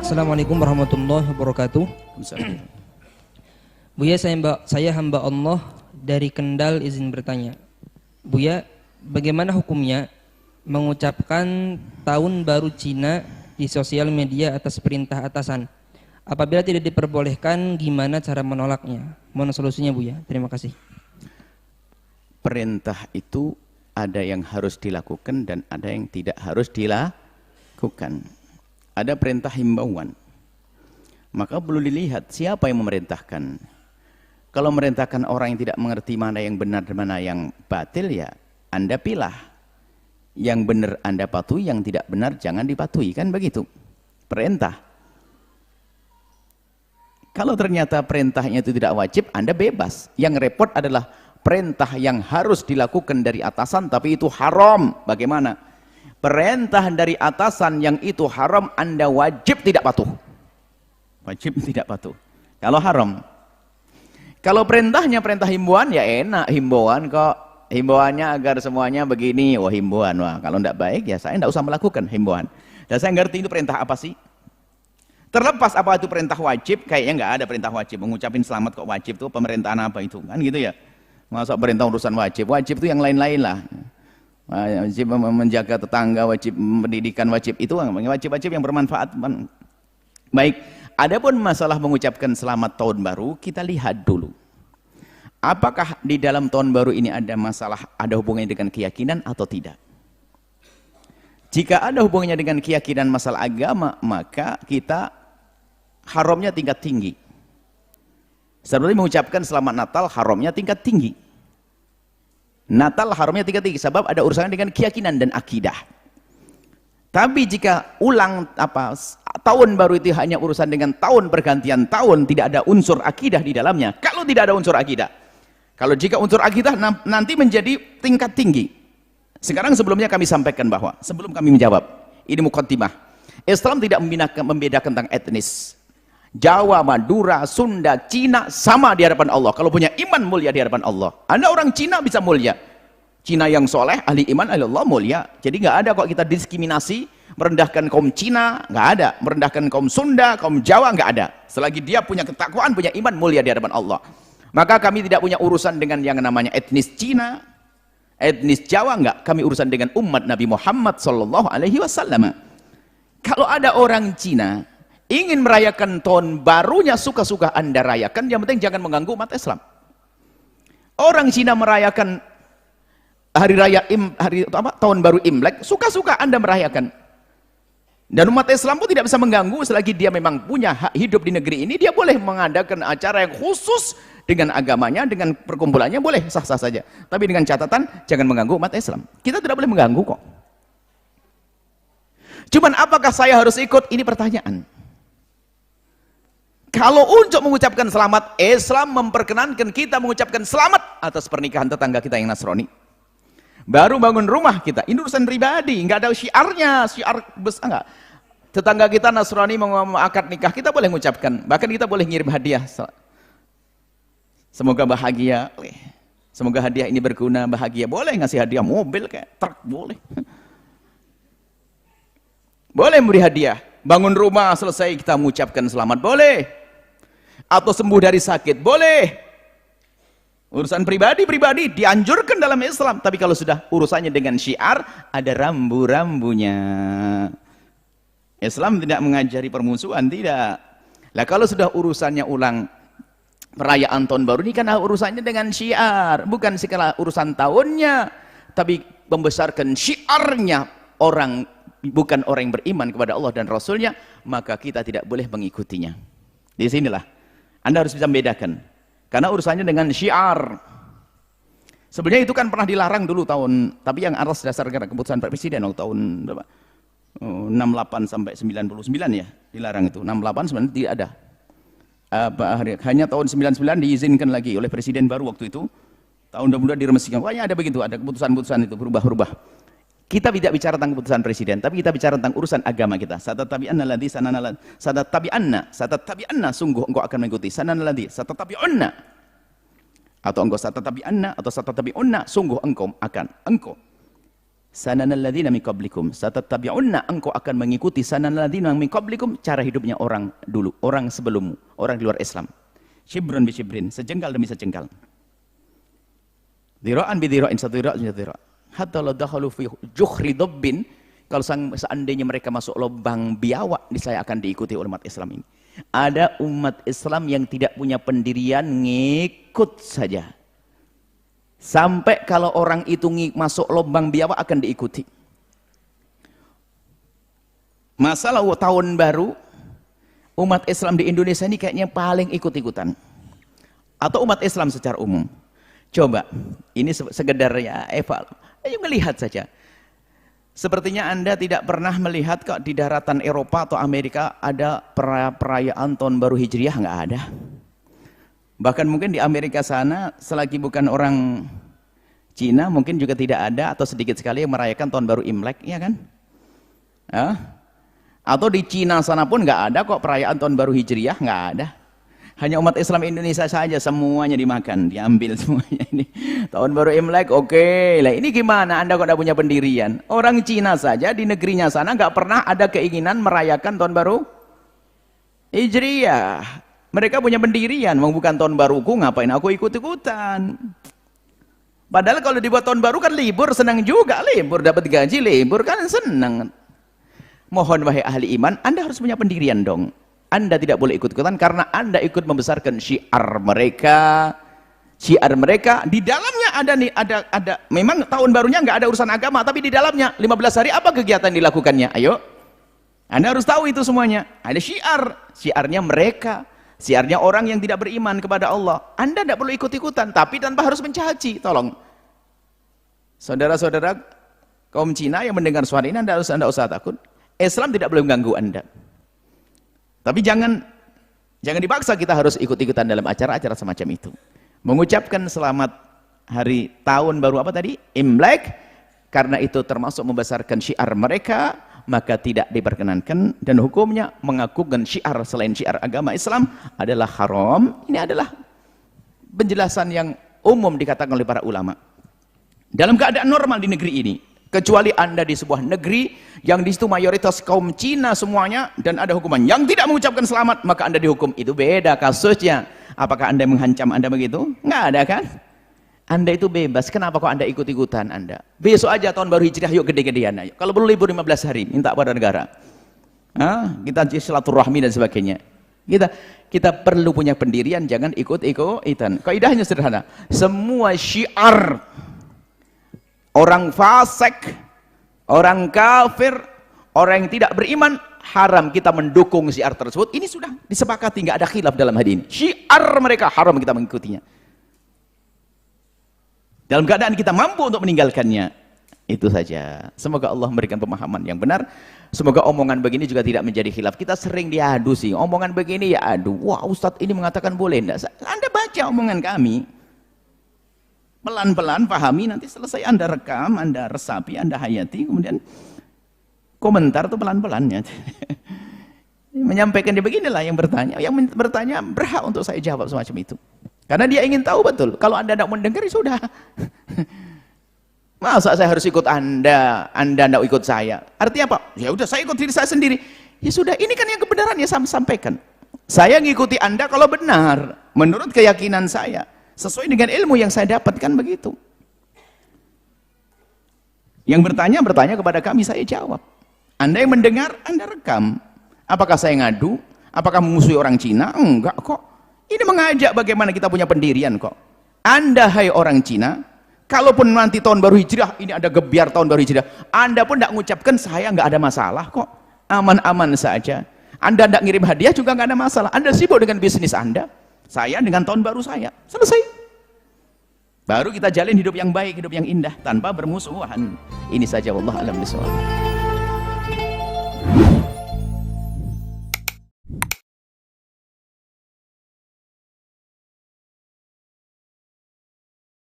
Assalamualaikum warahmatullahi wabarakatuh. Buya, saya hamba Allah dari Kendal izin bertanya. Buya, bagaimana hukumnya mengucapkan tahun baru Cina di sosial media atas perintah atasan? Apabila tidak diperbolehkan, gimana cara menolaknya? Mohon solusinya Buya. Terima kasih. Perintah itu ada yang harus dilakukan dan ada yang tidak harus dilakukan. Ada perintah himbauan, maka perlu dilihat siapa yang memerintahkan. Kalau memerintahkan orang yang tidak mengerti mana yang benar dan mana yang batil, ya Anda pilah. Yang benar Anda patuhi, yang tidak benar jangan dipatuhi, kan begitu perintah. Kalau ternyata perintahnya itu tidak wajib, Anda bebas. Yang repot adalah perintah yang harus dilakukan dari atasan tapi itu haram. Bagaimana? Perintah dari atasan yang itu haram, Anda wajib tidak patuh. Wajib tidak patuh kalau haram. Kalau perintahnya perintah himbauan, ya enak, himbauan kok. Himbauannya agar semuanya begini, wah himbauan. Wah, kalau tidak baik ya saya tidak usah melakukan himbauan. Dan saya ngerti itu perintah apa sih. Terlepas apa itu perintah wajib, kayaknya nggak ada perintah wajib. Mengucapin selamat kok wajib tuh, pemerintahan apa itu, kan gitu ya. Masa perintah urusan wajib, wajib itu yang lain-lain lah. Wajib menjaga tetangga, wajib pendidikan, wajib itu wajib-wajib yang bermanfaat. Baik, adapun masalah mengucapkan selamat tahun baru, kita lihat dulu. Apakah di dalam tahun baru ini ada masalah, ada hubungannya dengan keyakinan atau tidak? Jika ada hubungannya dengan keyakinan masalah agama, maka kita haramnya tingkat tinggi. Seperti mengucapkan selamat Natal, haramnya tingkat tinggi. Natal haramnya tingkat tinggi sebab ada urusan dengan keyakinan dan akidah. Tapi jika tahun baru itu hanya urusan dengan tahun pergantian tahun, tidak ada unsur akidah di dalamnya. Kalau tidak ada unsur akidah, kalau jika unsur akidah nanti menjadi tingkat tinggi. Sekarang sebelumnya kami sampaikan bahwa sebelum kami menjawab, ini mukaddimah. Islam tidak membedakan tentang etnis. Jawa, Madura, Sunda, Cina sama di hadapan Allah. Kalau punya iman mulia di hadapan Allah. Anda orang Cina bisa mulia. Cina yang soleh, ahli iman, ahli Allah mulia. Jadi nggak ada kok kita diskriminasi, merendahkan kaum Cina, nggak ada. Merendahkan kaum Sunda, kaum Jawa, nggak ada. Selagi dia punya ketakwaan, punya iman mulia di hadapan Allah. Maka kami tidak punya urusan dengan yang namanya etnis Cina, etnis Jawa, nggak. Kami urusan dengan umat Nabi Muhammad SAW. Kalau ada orang Cina ingin merayakan tahun barunya, suka-suka Anda rayakan, yang penting jangan mengganggu umat Islam. Orang Cina merayakan hari raya tahun baru Imlek, suka-suka Anda merayakan. Dan umat Islam pun tidak bisa mengganggu selagi dia memang punya hak hidup di negeri ini, dia boleh mengadakan acara yang khusus dengan agamanya, dengan perkumpulannya, boleh sah-sah saja. Tapi dengan catatan jangan mengganggu umat Islam. Kita tidak boleh mengganggu kok. Cuman apakah saya harus ikut? Ini pertanyaan. Kalau untuk mengucapkan selamat, Islam memperkenankan kita mengucapkan selamat atas pernikahan tetangga kita yang Nasrani. Baru bangun rumah kita, ini urusan pribadi, nggak ada syiarnya, syiar besar nggak. Tetangga kita Nasrani mau akad nikah, kita boleh mengucapkan, bahkan kita boleh ngirim hadiah. Semoga bahagia, semoga hadiah ini berguna, bahagia. Boleh ngasih hadiah mobil kayak truk, boleh. Boleh memberi hadiah. Bangun rumah selesai kita mengucapkan selamat, boleh. Atau sembuh dari sakit, boleh. Urusan pribadi dianjurkan dalam Islam. Tapi kalau sudah urusannya dengan syiar, ada rambu-rambunya. Islam tidak mengajari permusuhan, tidak. Lah kalau sudah urusannya perayaan tahun baru ini kan urusannya dengan syiar, bukan sekala urusan tahunnya, tapi membesarkan syiarnya orang, bukan orang yang beriman kepada Allah dan Rasulnya, maka kita tidak boleh mengikutinya. Di sinilah Anda harus bisa membedakan, karena urusannya dengan syiar. Sebenarnya itu kan pernah dilarang dulu tapi yang atas dasar keputusan Pak Presiden tahun berapa? 68 sampai 99 ya, dilarang itu. 68 sebenarnya tidak ada. Hanya tahun 99 diizinkan lagi oleh Presiden baru waktu itu. Tahun 2022 diremesikan. Pokoknya ada begitu, ada keputusan-keputusan itu berubah-ubah. Kita tidak bicara tentang keputusan presiden, tapi kita bicara tentang urusan agama kita. Satatabi'anna, sungguh engkau akan mengikuti. Satatabi'unna, atau engkau satatabi'anna, atau satatabi'unna, sungguh engkau sananal ladzina min qablikum, satattabi'unna, engkau akan mengikuti sananal ladzina min qablikum, cara hidupnya orang dulu, orang sebelummu, orang di luar Islam. Shibran bi shibrin, sejengkal demi sejengkal. Dhira'an bi dhira'in, satu dhira' satu dhira'. Hatta la dakhalu fi juhri dabbin, kalau seandainya mereka masuk lubang biawak, saya akan diikuti oleh umat Islam ini. Ada umat Islam yang tidak punya pendirian, ngikut saja. Sampai kalau orang itu masuk lubang biawak akan diikuti. Masalah tahun baru, umat Islam di Indonesia ini kayaknya paling ikut-ikutan. Atau umat Islam secara umum. Coba, ini sekedar ya Eva, ayo melihat saja. Sepertinya Anda tidak pernah melihat kok di daratan Eropa atau Amerika ada perayaan tahun baru Hijriah, nggak ada. Bahkan mungkin di Amerika sana, selagi bukan orang Cina, mungkin juga tidak ada atau sedikit sekali yang merayakan tahun baru Imlek, ya kan? Ya? Atau di Cina sana pun nggak ada kok perayaan tahun baru Hijriah, nggak ada. Hanya umat Islam Indonesia saja semuanya dimakan, diambil semuanya ini. Tahun baru Imlek, oke. Lah ini gimana? Anda kok tidak punya pendirian? Orang Cina saja di negerinya sana nggak pernah ada keinginan merayakan tahun baru Hijriah. Mereka punya pendirian, bukan tahun baruku, ngapain aku ikut-ikutan. Padahal kalau dibuat tahun baru kan libur, senang juga libur, dapat gaji libur kan senang. Mohon wahai ahli iman, Anda harus punya pendirian dong. Anda tidak boleh ikut-ikutan karena Anda ikut membesarkan syiar mereka. Syiar mereka di dalamnya ada memang tahun barunya nggak ada urusan agama, tapi di dalamnya 15 hari apa kegiatan dilakukannya? Ayo. Anda harus tahu itu semuanya. Ada syiarnya mereka. Siarnya orang yang tidak beriman kepada Allah. Anda tidak perlu ikut-ikutan, tapi tanpa harus mencaci. Tolong, saudara-saudara kaum Cina yang mendengar suara ini, Anda usah takut. Islam tidak boleh mengganggu Anda. Tapi jangan dipaksa kita harus ikut-ikutan dalam acara-acara semacam itu. Mengucapkan selamat hari tahun baru apa tadi? Imlek, karena itu termasuk membesarkan syiar mereka, maka tidak diperkenankan, dan hukumnya mengagungkan syiar selain syiar agama Islam adalah haram. Ini adalah penjelasan yang umum dikatakan oleh para ulama. Dalam keadaan normal di negeri ini, kecuali Anda di sebuah negeri yang di situ mayoritas kaum Cina semuanya dan ada hukuman yang tidak mengucapkan selamat, maka Anda dihukum. Itu beda kasusnya. Apakah Anda mengancam Anda begitu? Nggak ada kan? Anda itu bebas, kenapa kok Anda ikut-ikutan Anda? Besok aja tahun baru Hijriah, yuk gede-gedean ayo. Kalau perlu libur 15 hari, minta pada negara. Kita silaturahmi dan sebagainya. Kita perlu punya pendirian, jangan ikut-ikutan. Kaidahnya sederhana. Semua syiar orang fasik, orang kafir, orang yang tidak beriman, haram kita mendukung syiar tersebut. Ini sudah disepakati, nggak ada khilaf dalam hadis ini. Syiar mereka haram kita mengikutinya. Dalam keadaan kita mampu untuk meninggalkannya. Itu saja. Semoga Allah memberikan pemahaman yang benar. Semoga omongan begini juga tidak menjadi khilaf. Kita sering diadu sih. Omongan begini ya adu. Wah, Ustadz ini mengatakan boleh enggak? Anda baca omongan kami. Pelan-pelan pahami, nanti selesai Anda rekam, Anda resapi, Anda hayati, kemudian komentar tuh pelan-pelan ya. Menyampaikan dia beginilah yang bertanya. Yang bertanya berhak untuk saya jawab semacam itu. Karena dia ingin tahu betul. Kalau Anda tidak mendengar, ya sudah. Masa saya harus ikut Anda tidak ikut saya? Artinya apa? Ya udah, saya ikut diri saya sendiri. Ya sudah, ini kan yang kebenaran ya saya sampaikan. Saya ngikuti Anda kalau benar, menurut keyakinan saya, sesuai dengan ilmu yang saya dapatkan begitu. Yang bertanya kepada kami, saya jawab. Anda yang mendengar, Anda rekam. Apakah saya ngadu? Apakah memusuhi orang Cina? Enggak kok. Ini mengajak bagaimana kita punya pendirian kok. Anda hai orang Cina, kalaupun nanti tahun baru Hijriah, ini ada gebiar tahun baru Hijriah, Anda pun tidak mengucapkan saya nggak ada masalah kok. Aman-aman saja. Anda tidak ngirim hadiah juga nggak ada masalah. Anda sibuk dengan bisnis Anda, saya dengan tahun baru saya. Selesai. Baru kita jalin hidup yang baik, hidup yang indah tanpa bermusuhan. Ini saja, wallahu a'lam bishawab.